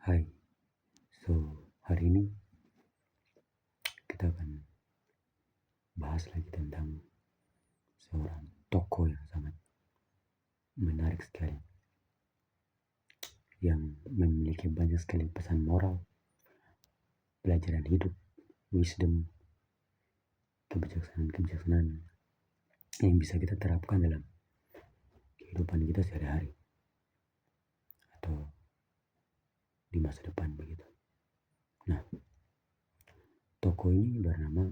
Hai, so hari ini kita akan bahas lagi tentang seorang tokoh yang sangat menarik sekali, yang memiliki banyak sekali pesan moral, pelajaran hidup, wisdom, kebijaksanaan yang bisa kita terapkan dalam kehidupan kita sehari-hari atau di masa depan begitu. Nah, tokoh ini bernama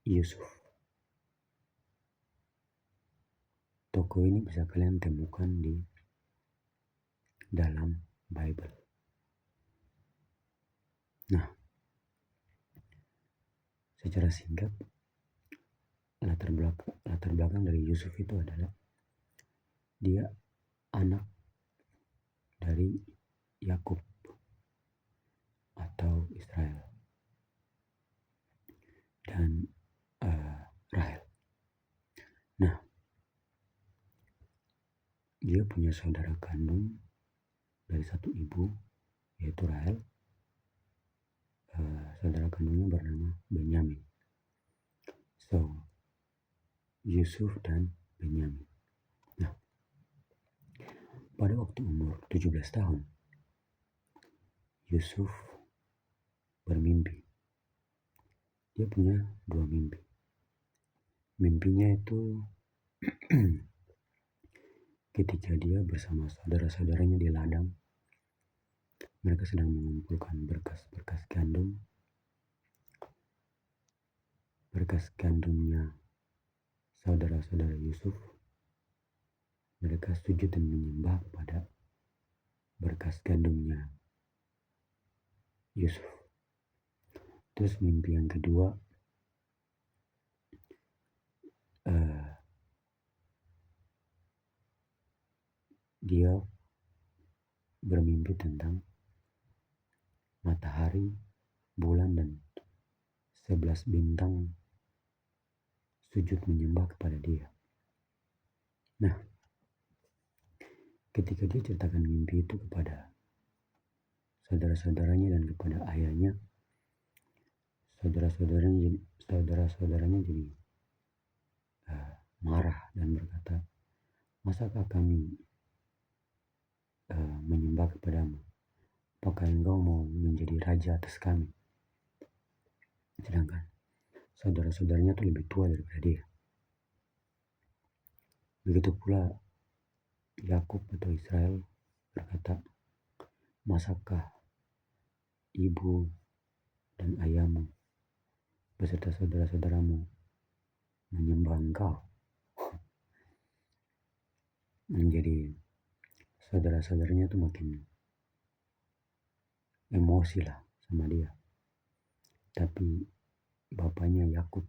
Yusuf. Tokoh ini bisa kalian temukan di dalam Bible. Nah, secara singkat, latar belakang dari Yusuf itu adalah dia anak dari Yakub atau Israel dan Rahel. Nah, dia punya saudara kandung dari satu ibu, yaitu Rahel. Saudara kandungnya bernama Benyamin. So, Yusuf dan Benyamin. Nah, pada waktu umur 17 tahun, Yusuf bermimpi. Dia punya dua mimpi. Mimpinya itu ketika dia bersama saudara-saudaranya di ladang, mereka sedang mengumpulkan berkas-berkas gandumnya saudara-saudara Yusuf. Mereka sujud dan menyembah kepada berkas gandumnya Yusuf. Terus mimpi yang kedua, dia bermimpi tentang matahari, bulan, dan 11 bintang sujud menyembah kepada dia. Nah, ketika dia ceritakan mimpi itu kepada saudara-saudaranya dan kepada ayahnya, saudara-saudaranya jadi marah dan berkata, "Masakah kami menyembah kepadamu? Apakah engkau mau menjadi raja atas kami?" Sedangkan saudara-saudaranya itu lebih tua daripada dia. Begitu pula Yakub atau Israel berkata, "Masakah ibu dan ayahmu beserta saudara-saudaramu menyembah engkau?" Menjadi saudara-saudaranya itu makin emosi lah sama dia. Tapi bapaknya Yakub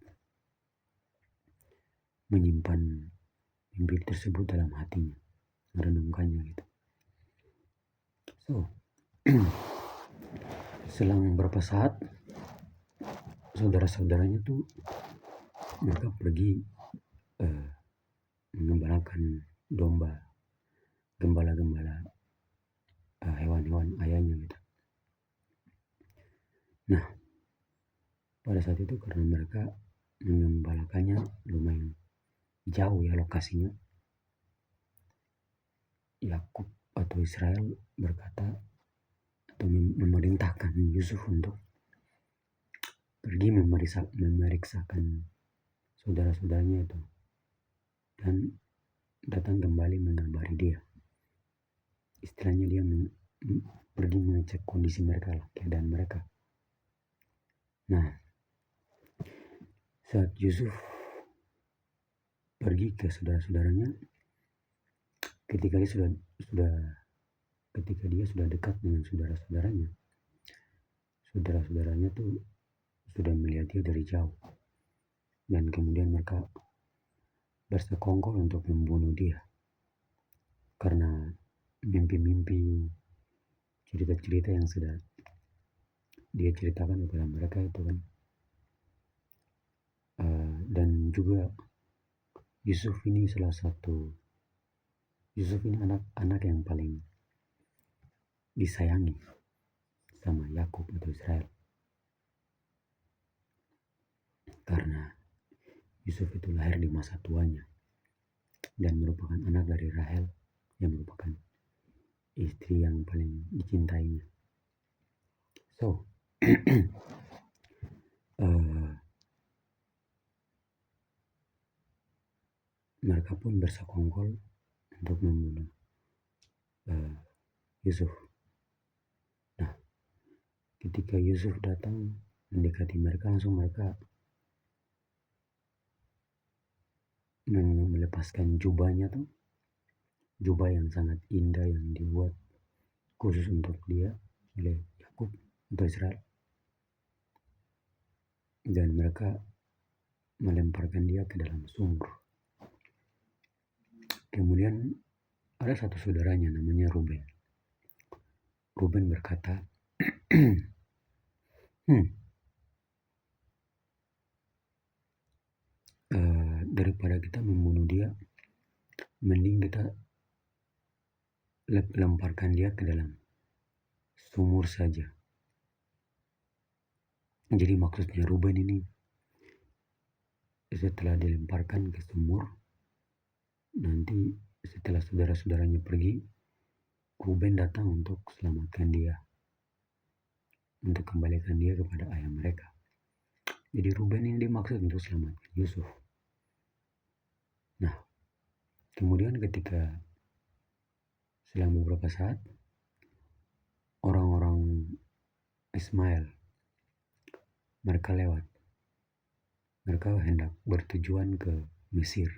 menyimpan mimpi tersebut dalam hatinya, merenungkannya gitu. So, selang berapa saat, saudara-saudaranya tuh mereka pergi mengembalakan domba, gembala-gembala hewan-hewan ayahnya gitu. Nah, pada saat itu karena mereka mengembalakannya lumayan jauh ya lokasinya, Yakub atau Israel berkata atau memerintahkan Yusuf untuk pergi memeriksakan saudara-saudaranya itu dan datang kembali mengabari dia. Istilahnya dia pergi mengecek kondisi mereka lah, keadaan mereka. Nah, saat Yusuf pergi ke saudara-saudaranya, ketika dia sudah dekat dengan saudara-saudaranya tuh sudah melihat dia dari jauh, dan kemudian mereka bersekongkol untuk membunuh dia karena mimpi-mimpi, cerita-cerita yang sudah dia ceritakan kepada mereka itu kan. Dan juga Yusuf ini anak yang paling disayangi sama Yakub atau Israel, karena Yusuf itu lahir di masa tuanya dan merupakan anak dari Rahel yang merupakan istri yang paling dicintainya. So, mereka pun bersekongkol untuk membunuh Yusuf. Nah, ketika Yusuf datang mendekati mereka, langsung mereka melepaskan jubahnya tuh, jubah yang sangat indah yang dibuat khusus untuk dia oleh Yakub untuk Israel, dan mereka melemparkan dia ke dalam sumur. Kemudian ada satu saudaranya namanya Ruben. Ruben berkata, daripada kita membunuh dia, mending kita lemparkan dia ke dalam sumur saja. Jadi maksudnya Ruben ini, setelah dilemparkan ke sumur, nanti setelah saudara-saudaranya pergi, Ruben datang untuk selamatkan dia, untuk kembalikan dia kepada ayah mereka. Jadi Ruben ini dimaksud untuk selamatkan Yusuf. Nah, kemudian ketika selang beberapa saat, orang-orang Ismail mereka lewat. Mereka hendak bertujuan ke Mesir.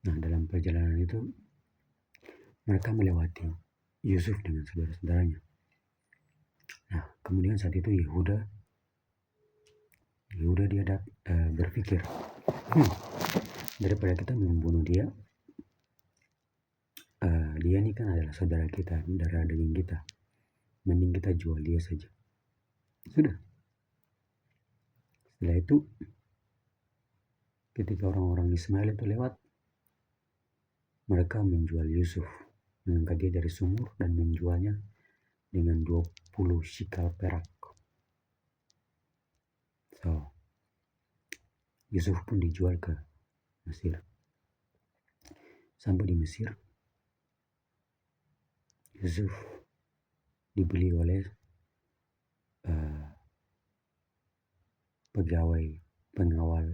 Nah, dalam perjalanan itu mereka melewati Yusuf dengan saudara-saudaranya. Nah, kemudian saat itu Yehuda dia berpikir, daripada kita membunuh dia, dia ini kan adalah saudara kita, darah daging kita, mending kita jual dia saja. Sudah. Setelah itu, ketika orang-orang Ismail itu lewat, mereka menjual Yusuf, mengangkat dia dari sumur dan menjualnya dengan 20 shikal perak. So, Yusuf pun dijual ke Mesir. Sampai di Mesir, Yusuf dibeli oleh pengawal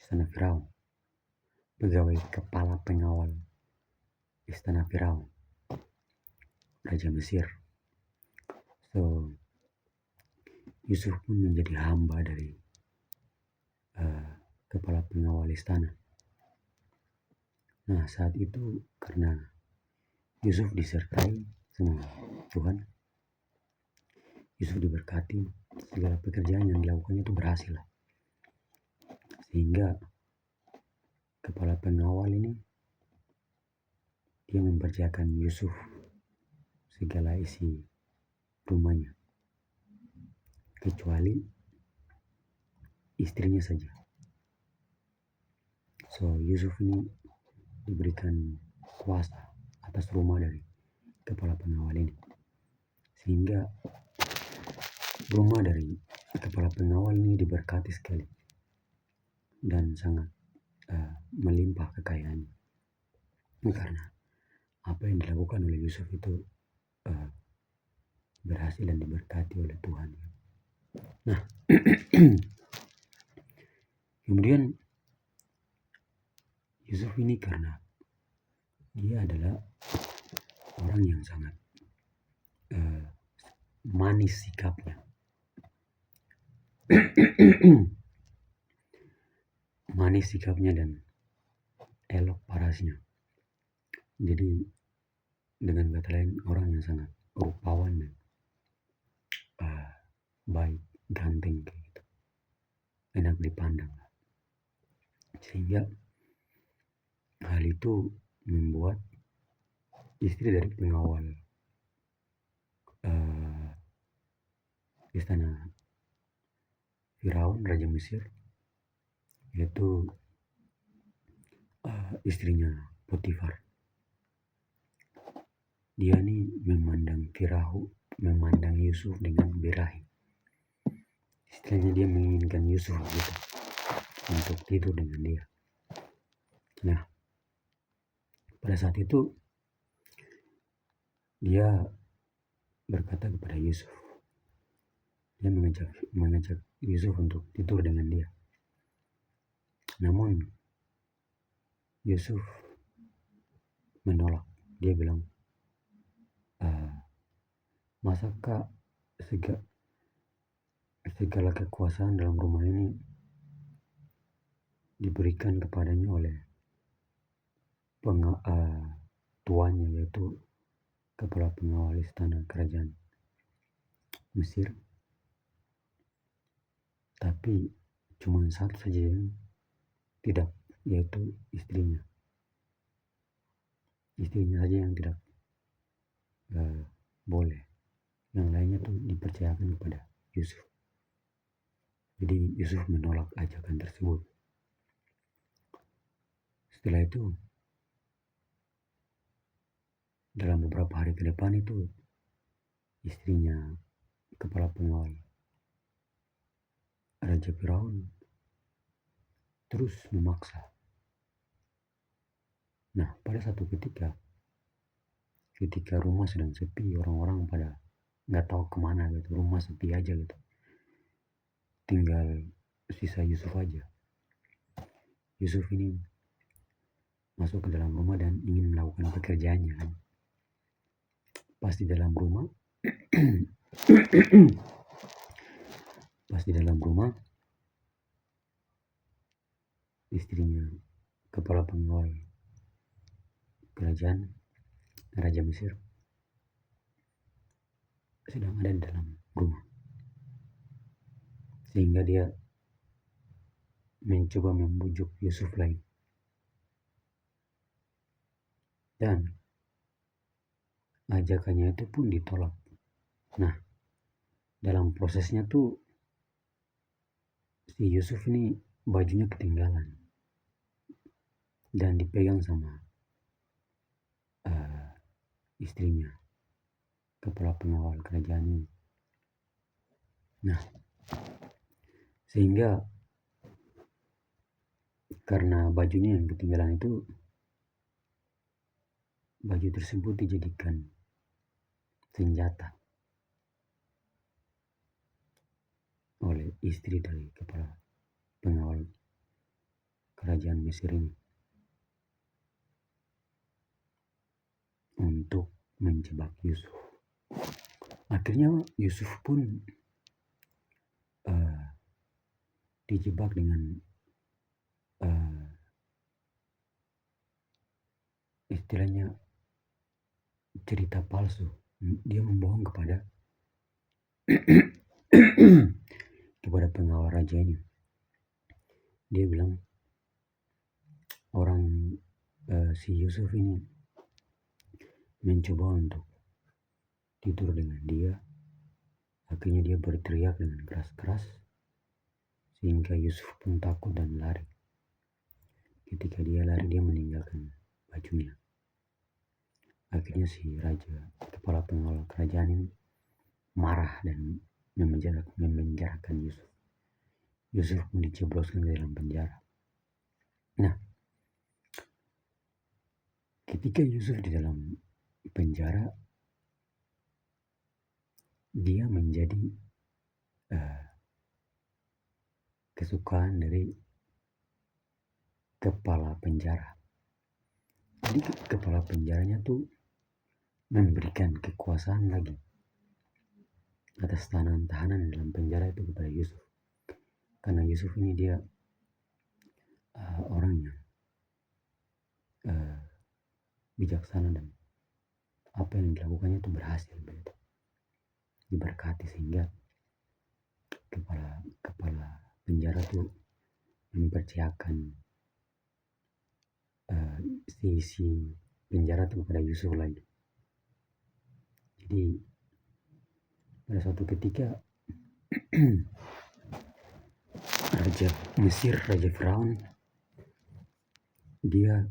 istana Firaun, kepala pengawal istana Firaun, Raja Mesir. So, Yusuf pun menjadi hamba dari kepala pengawal istana. Nah, saat itu karena Yusuf disertai sama Tuhan, Yusuf diberkati, segala pekerjaan yang dilakukannya itu berhasil. Sehingga kepala pengawal ini, dia mempercayakan Yusuf segala isi rumahnya, kecuali istrinya saja. So, Yusuf ini diberikan kuasa atas rumah dari kepala pengawal ini, sehingga rumah dari kepala pengawal ini diberkati sekali dan sangat melimpah kekayaannya, karena apa yang dilakukan oleh Yusuf itu berhasil dan diberkati oleh Tuhan. Nah, kemudian Yusuf ini karena dia adalah orang yang sangat manis sikapnya, manis sikapnya dan elok parasnya. Jadi dengan kata lain, orang yang sangat rupawan dan baik, ganteng kayak gitu, enak dipandang. Sehingga hal itu membuat istri dari pengawal istana Firaun, Raja Mesir, yaitu istrinya Potifar. dia nih memandang Yusuf dengan birahi. Istilahnya dia menginginkan Yusuf gitu untuk tidur dengan dia. Nah, pada saat itu dia berkata kepada Yusuf. Dia mengajak Yusuf untuk tidur dengan dia. Namun Yusuf menolak. Dia bilang, masakah segala kekuasaan dalam rumah ini diberikan kepadanya oleh tuannya, yaitu kepala pengawal istana kerajaan Mesir. Tapi cuma satu saja yang tidak, yaitu istrinya. Istrinya saja yang tidak boleh. Yang lainnya tuh dipercayakan kepada Yusuf. Jadi Yusuf menolak ajakan tersebut. Setelah itu, dalam beberapa hari ke depan itu, istrinya kepala pengawal Raja Firaun terus memaksa. Nah, pada satu ketika rumah sedang sepi, orang-orang pada nggak tahu kemana gitu, rumah sepi aja gitu, tinggal sisa Yusuf aja. Yusuf ini masuk ke dalam rumah dan ingin melakukan pekerjaannya kan. Pas di dalam rumah istrinya kepala pengawal kerajaan Raja Mesir sedang ada di dalam rumah, sehingga dia mencoba membujuk Yusuf lagi, dan ajakannya itu pun ditolak. Nah, dalam prosesnya tuh si Yusuf ini bajunya ketinggalan dan dipegang sama istrinya kepala pengawal kerajaan ini. Nah, sehingga karena bajunya yang ketinggalan itu, baju tersebut dijadikan senjata oleh istri dari kepala pengawal kerajaan Mesir ini untuk menjebak Yusuf. Akhirnya Yusuf pun dijebak dengan istilahnya cerita palsu. Dia membohong kepada kepada pengawal raja ini. Dia bilang si Yusuf ini mencoba untuk tidur dengan dia. Akhirnya dia berteriak dengan keras-keras sehingga Yusuf pun takut dan lari. Ketika dia lari, dia meninggalkan bajunya. Akhirnya si raja kepala pengawal kerajaan ini marah dan memenjarakan Yusuf. Yusuf pun dijebloskan ke dalam penjara. Nah, ketika Yusuf di dalam penjara, dia menjadi kesukaan dari kepala penjara. Jadi kepala penjaranya tuh memberikan kekuasaan lagi atas tahanan dalam penjara itu kepada Yusuf. Karena Yusuf ini dia orang yang bijaksana dan apa yang dilakukannya itu berhasil begitu. Diberkati sehingga kepala penjara tuh mempercayakan si penjara tuh kepada Yusuf lagi. Jadi pada suatu ketika Raja Mesir, Raja Firaun, dia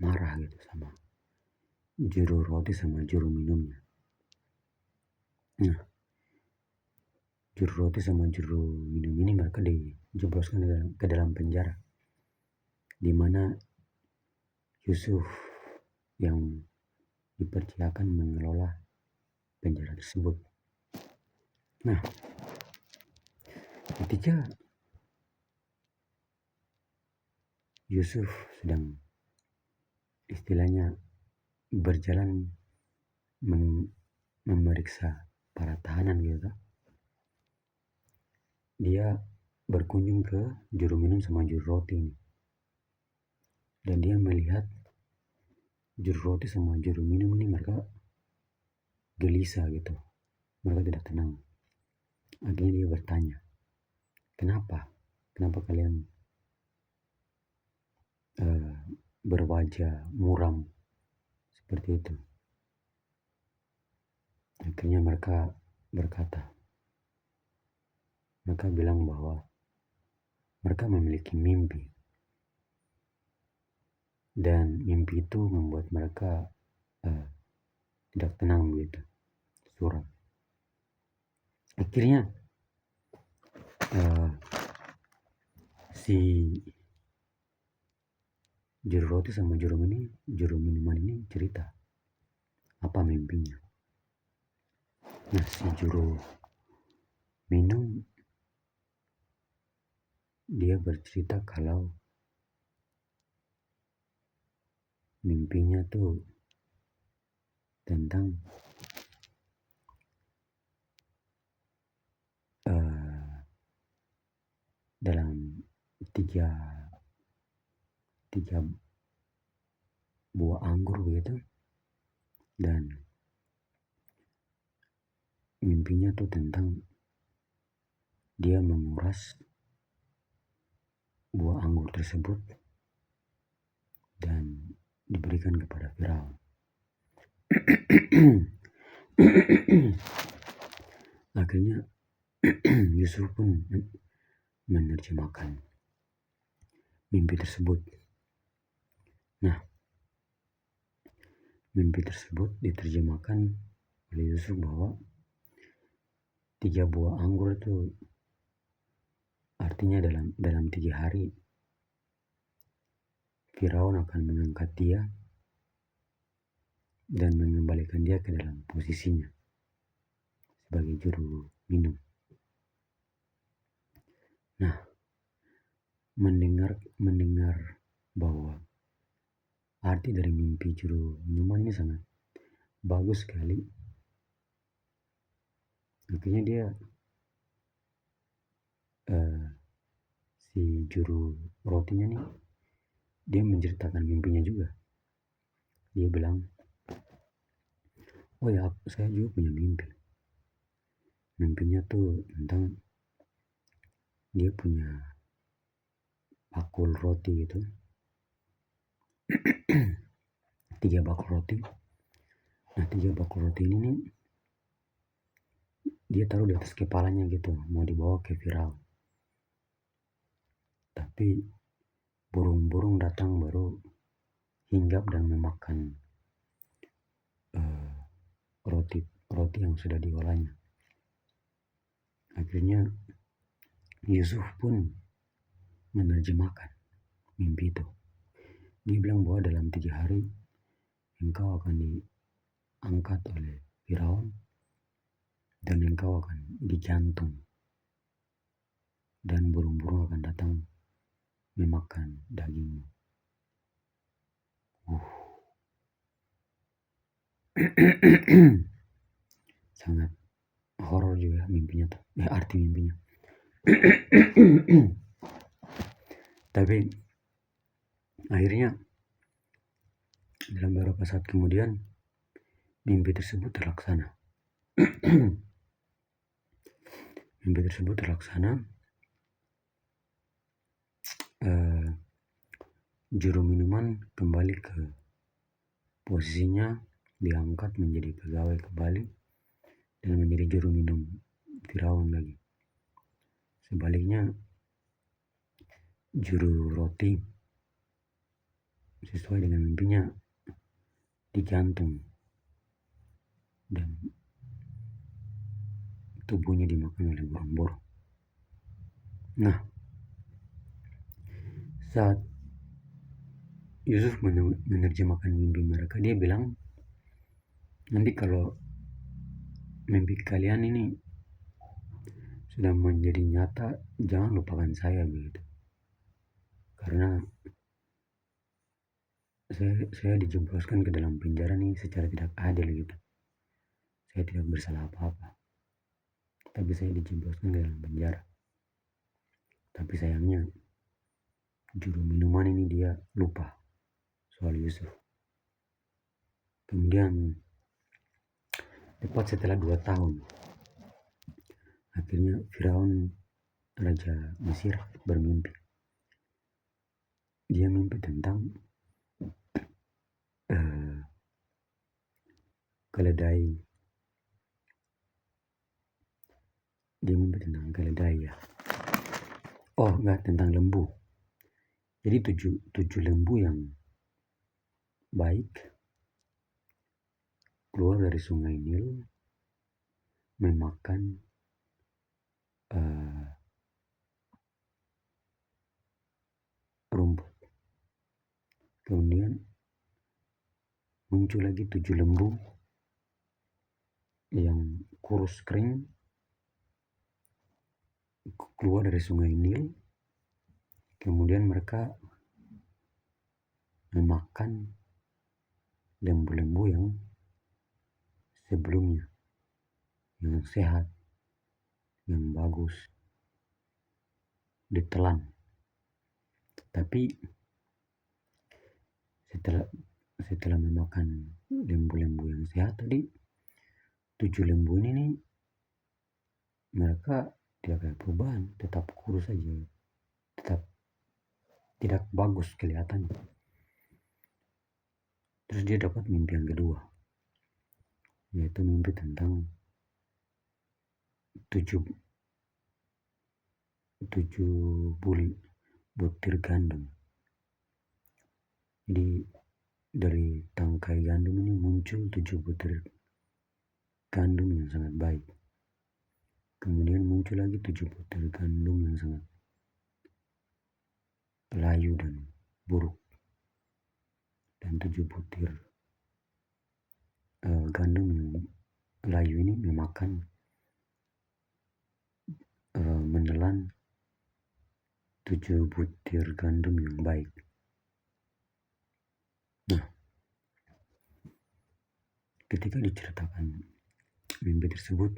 marah gitu sama juru roti sama juru minumnya. Nah, juru roti sama juru minum ini mereka dijebloskan ke dalam penjara, di mana Yusuf yang dipercayakan mengelola penjara tersebut. Nah, ketika Yusuf sedang istilahnya berjalan memeriksa para tahanan gitu, dia berkunjung ke juru minum sama juru roti ini, dan dia melihat juru roti sama juru minum ini mereka gelisah gitu, mereka tidak tenang. Akhirnya dia bertanya, kenapa kalian berwajah muram seperti itu? Akhirnya mereka bilang bahwa mereka memiliki mimpi, dan mimpi itu membuat mereka tidak tenang begitu, suram. Akhirnya si juru roti sama juru minuman ini cerita apa mimpinya. Nah, si juru minum dia bercerita kalau mimpinya tuh tentang dalam tiga buah anggur begitu, dan mimpinya tuh tentang dia menguras buah anggur tersebut dan diberikan kepada Firaun. Akhirnya Yusuf pun menerjemahkan mimpi tersebut. Nah, mimpi tersebut diterjemahkan oleh Yusuf bahwa 3 buah anggur itu artinya dalam 3 hari Firaun akan mengangkat dia dan mengembalikan dia ke dalam posisinya sebagai juru minum. Nah, mendengar bahwa arti dari mimpi juru minuman ini sangat bagus sekali. Akhirnya dia si juru rotinya nih, dia menceritakan mimpinya juga. Dia bilang, oh ya, saya juga punya mimpi. Mimpinya tuh tentang dia punya bakul roti gitu, 3 bakul roti. Nah, 3 bakul roti ini nih dia taruh di atas kepalanya gitu, mau dibawa ke Firaun. Tapi burung-burung datang baru hinggap dan memakan roti yang sudah diolahnya. Akhirnya Yusuf pun menerjemahkan mimpi itu. Dia bilang bahwa dalam 3 hari engkau akan diangkat oleh Firaun dan engkau akan digantung, dan burung-burung akan datang memakan dagingmu. Sangat horor juga mimpinya tuh, arti mimpinya. Tapi akhirnya dalam beberapa saat kemudian mimpi tersebut terlaksana. Mimpi tersebut terlaksana. Juru minuman kembali ke posisinya, diangkat menjadi pegawai kembali dan menjadi juru minum Firaun lagi. Sebaliknya juru roti sesuai dengan mimpinya, digantung dan tubuhnya dimakan oleh burung-burung. Nah, saat Yusuf menerjemahkan mimpi mereka, dia bilang, nanti kalau mimpi kalian ini sudah menjadi nyata, jangan lupakan saya begitu. Karena saya dijebloskan ke dalam penjara nih secara tidak adil gitu. Saya tidak bersalah apa-apa, tapi saya dijebloskan ke dalam penjara. Tapi sayangnya juru minuman ini dia lupa soal Yusuf. Kemudian tepat setelah 2 tahun, akhirnya Firaun, raja Mesir, bermimpi. Dia mimpi tentang keledai. Dia mimpi tentang keledai ya. Oh enggak, tentang lembu. Jadi tujuh lembu yang baik keluar dari sungai Nil memakan rumput. Kemudian muncul lagi 7 lembu yang kurus kering keluar dari sungai Nil. Kemudian mereka memakan lembu-lembu yang sebelumnya, yang sehat, yang bagus, ditelan. Tapi setelah memakan lembu-lembu yang sehat tadi, 7 lembu ini nih, mereka tidak ada perubahan, tetap kurus saja, tetap tidak bagus kelihatan. Terus dia dapat mimpi yang kedua, yaitu mimpi tentang 7 butir gandum. Jadi dari tangkai gandum ini muncul 7 butir gandum yang sangat baik. Kemudian muncul lagi 7 butir gandum yang sangat layu dan buruk. Dan 7 butir gandum yang layu ini menelan 7 butir gandum yang baik. Nah, ketika diceritakan mimpi tersebut,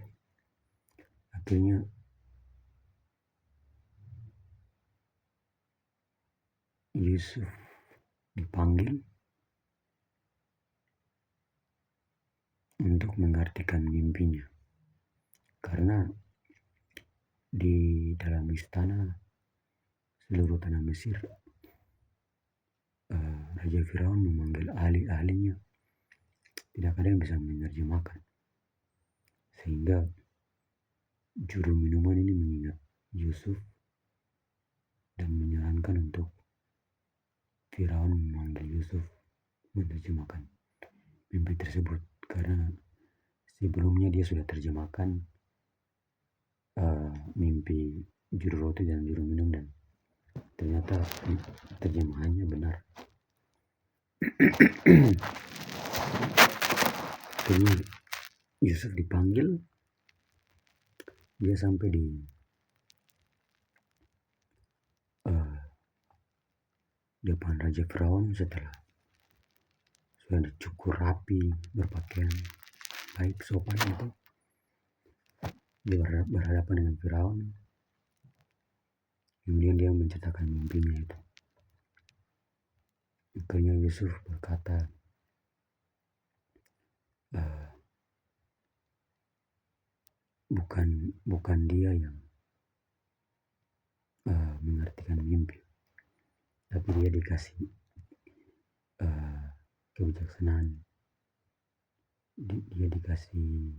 akhirnya Yusuf dipanggil untuk mengartikan mimpinya. Karena di dalam istana seluruh tanah Mesir, Raja Firaun memanggil ahli-ahlinya, tidak ada yang bisa menerjemahkan. Sehingga juru minuman ini mengingat Yusuf dan menyarankan untuk Firaun memanggil Yusuf menerjemahkan mimpi tersebut, karena sebelumnya dia sudah terjemahkan mimpi juru roti dan juru minum, dan ternyata terjemahannya benar. Jadi Yusuf dipanggil, dia sampai di depan Raja Firaun setelah sudah dicukur rapi, berpakaian baik, sopan itu. Dia berhadapan dengan Firaun. Kemudian dia menceritakan mimpinya itu. Akhirnya Yusuf berkata, bukan dia yang mengartikan mimpi, tapi dia dikasih kebijaksanaan, dia dikasih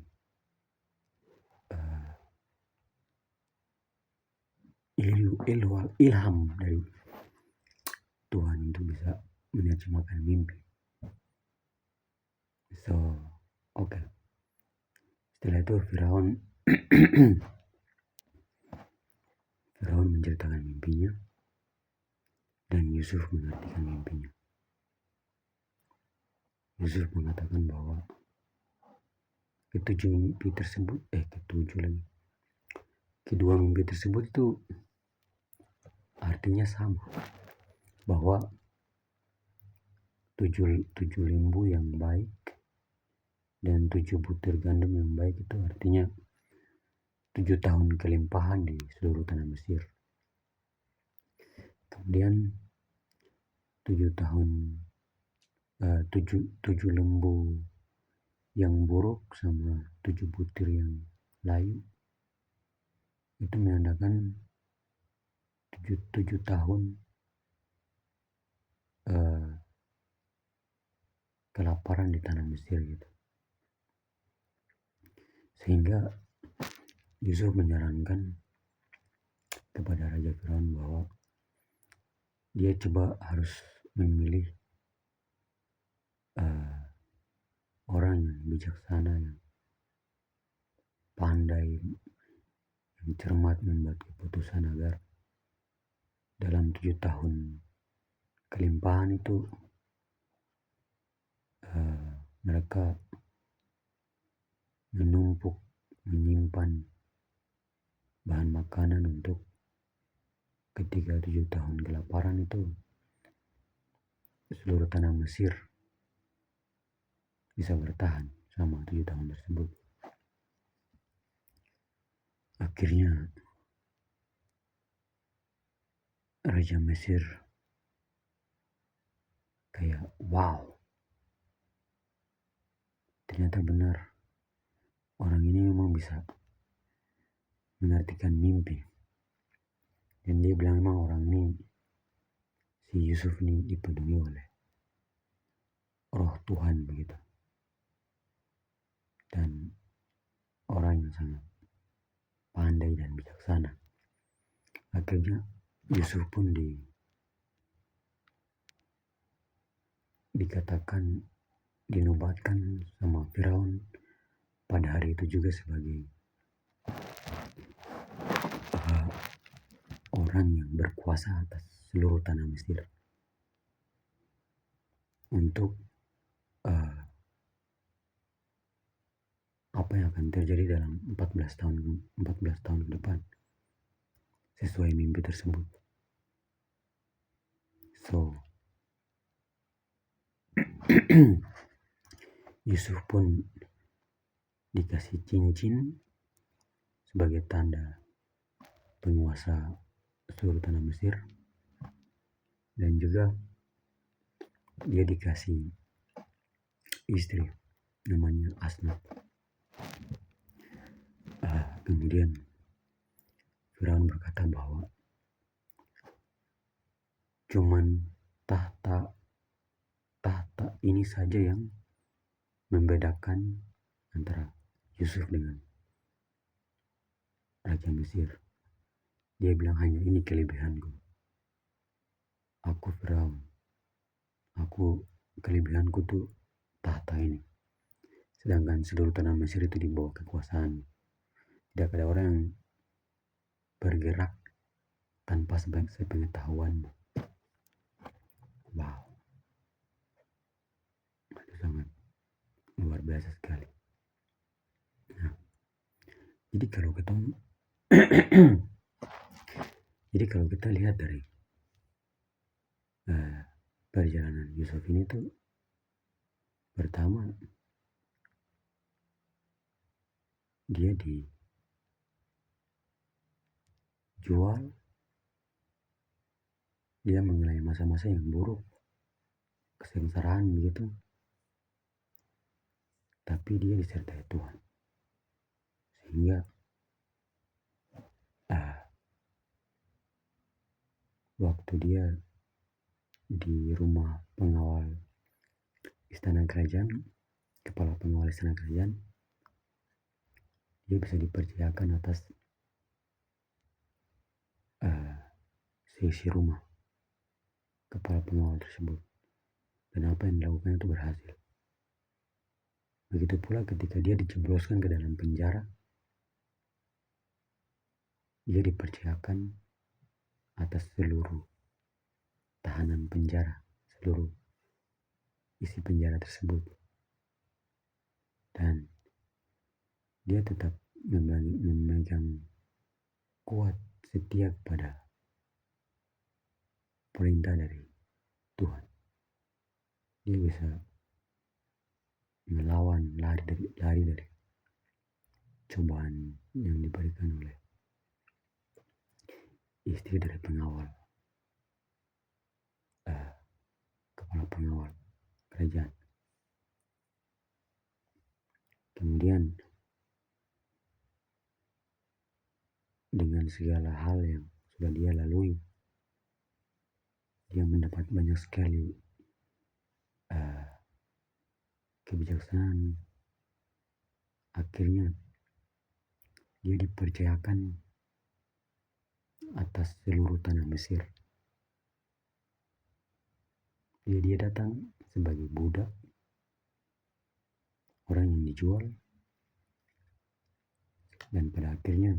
ilham dari Tuhan untuk bisa menerjemahkan mimpi. So, oke. Setelah itu Firaun Firaun menceritakan mimpinya dan Yusuf mengartikan mimpinya. Yusuf mengatakan bahwa ketujuh mimpi tersebut, kedua mimpi tersebut itu artinya sama, bahwa tujuh lembu yang baik dan 7 butir gandum yang baik itu artinya 7 tahun kelimpahan di seluruh tanah Mesir. Kemudian 7 tahun 7 lembu yang buruk sama 7 butir yang layu itu menandakan 7 tahun kelaparan di tanah Mesir gitu. Sehingga Yusuf menyarankan kepada Raja Firaun bahwa dia coba harus memilih orang yang bijaksana, yang pandai, yang cermat membuat keputusan agar dalam 7 tahun kelimpahan itu mereka menyimpan bahan makanan untuk ketika 7 tahun kelaparan itu seluruh tanah Mesir bisa bertahan selama 7 tahun tersebut. Akhirnya Raja Mesir kayak wow, ternyata benar orang ini memang bisa mengartikan mimpi. Dan dia bilang memang orang ini, si Yusuf ini dipenuhi oleh roh Tuhan begitu. Dan orang yang sangat pandai dan bijaksana. Akhirnya Yusuf pun dikatakan, dinobatkan sama Firaun pada hari itu juga sebagai orang yang berkuasa atas seluruh tanah Mesir untuk apa yang akan terjadi dalam 14 tahun ke depan sesuai mimpi tersebut. So Yusuf pun dikasih cincin sebagai tanda penguasa seluruh tanah Mesir, dan juga dia dikasih istri namanya Asnat. Kemudian Firaun berkata bahwa cuman tahta ini saja yang membedakan antara Yusuf dengan Raja Mesir. Dia bilang hanya ini kelebihanku. Aku Firaun. Kelebihanku tuh tahta ini. Sedangkan seluruh tanah Mesir itu di bawah kekuasaan. Tidak ada orang yang bergerak tanpa sepengetahuanmu. Wow. Itu sangat luar biasa sekali. Nah, jadi kalau kita lihat dari perjalanan Yusuf ini tuh, pertama dia dijual, dia mengalami masa-masa yang buruk, kesengsaraan begitu, tapi dia disertai Tuhan, sehingga waktu dia di rumah pengawal istana kerajaan, kepala pengawal istana kerajaan, dia bisa dipercayakan atas seisi rumah kepala pengawal tersebut, dan apa yang dilakukan itu berhasil. Begitu pula ketika dia dijebloskan ke dalam penjara, dia dipercayakan atas seluruh tahanan penjara, seluruh isi penjara tersebut. Dan dia tetap memegang kuat setia kepada perintah dari Tuhan. Dia bisa melawan, lari dari cobaan yang diberikan oleh istri dari pengawal, kepala pengawal kerajaan. Kemudian dengan segala hal yang sudah dia lalui, dia mendapat banyak sekali kebijaksanaan. Akhirnya dia dipercayakan atas seluruh tanah Mesir. Dia datang sebagai budak, orang yang dijual, dan pada akhirnya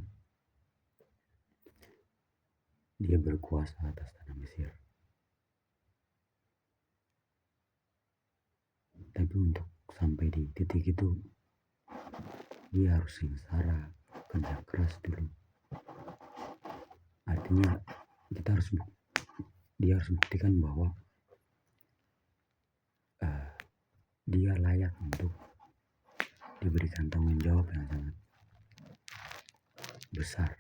dia berkuasa atas tanah Mesir. Tapi untuk sampai di titik itu, dia harus sengsara, kerja keras dulu. Artinya dia harus buktikan bahwa dia layak untuk diberikan tanggung jawab yang sangat besar,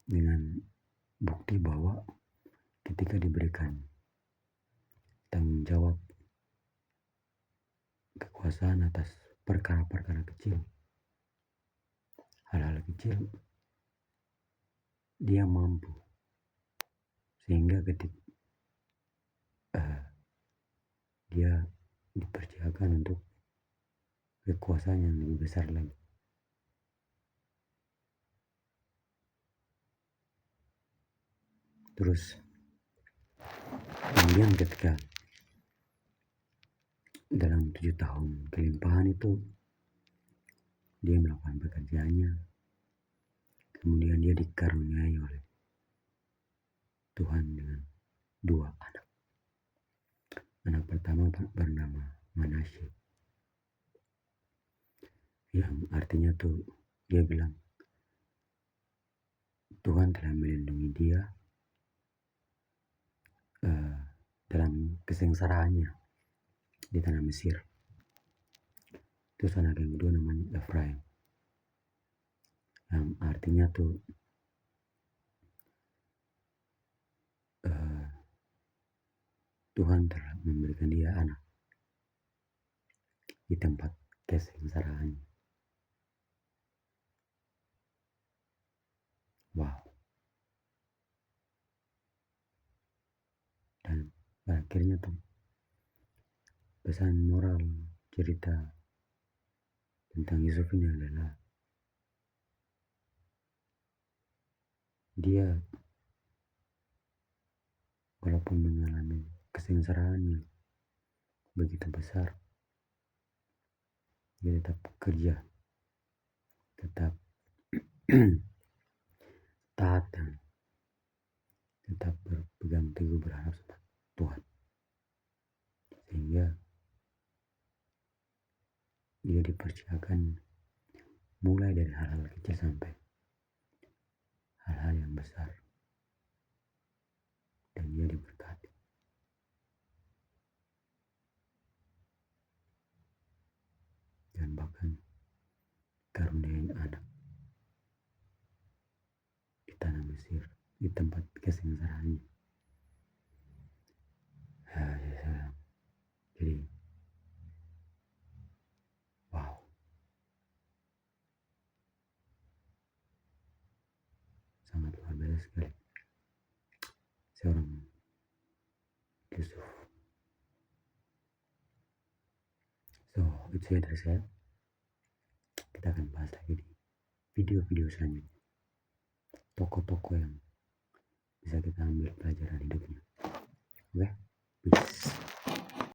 dengan bukti bahwa ketika diberikan tanggung jawab kekuasaan atas perkara-perkara kecil, hal-hal kecil, dia mampu, sehingga ketika dia dipercayakan untuk kekuasaan yang lebih besar lagi. Terus kemudian ketika dalam 7 tahun kelimpahan itu dia melakukan pekerjaannya, kemudian dia dikaruniai oleh Tuhan dengan 2 anak. Anak pertama bernama Manasye, yang artinya tuh dia bilang Tuhan telah melindungi dia dalam kesengsaraannya di tanah Mesir. Terus anak yang kedua namanya Efraim, yang artinya tuh Tuhan telah memberikan dia anak di tempat kesengsaraannya. Wow. Dan akhirnya tuh pesan moral cerita tentang Yusuf ini adalah dia walaupun mengalami kesengsaraan yang begitu besar, dia tetap bekerja, tetap taat, dan tetap berpegang teguh berharap sama Tuhan, sehingga dia dipercayakan mulai dari hal-hal kecil sampai hal-hal yang besar, dan dia diberkati. Dan bahkan karuniai anak di tanah Mesir, di tempat kesengsaraannya. Jadi wow, sangat luar biasa sekali seorang Yusuf. So, itu ya dari saya. Kita akan bahas lagi di video-video selanjutnya tokoh-tokoh yang bisa kita ambil pelajaran hidupnya. Oke, peace.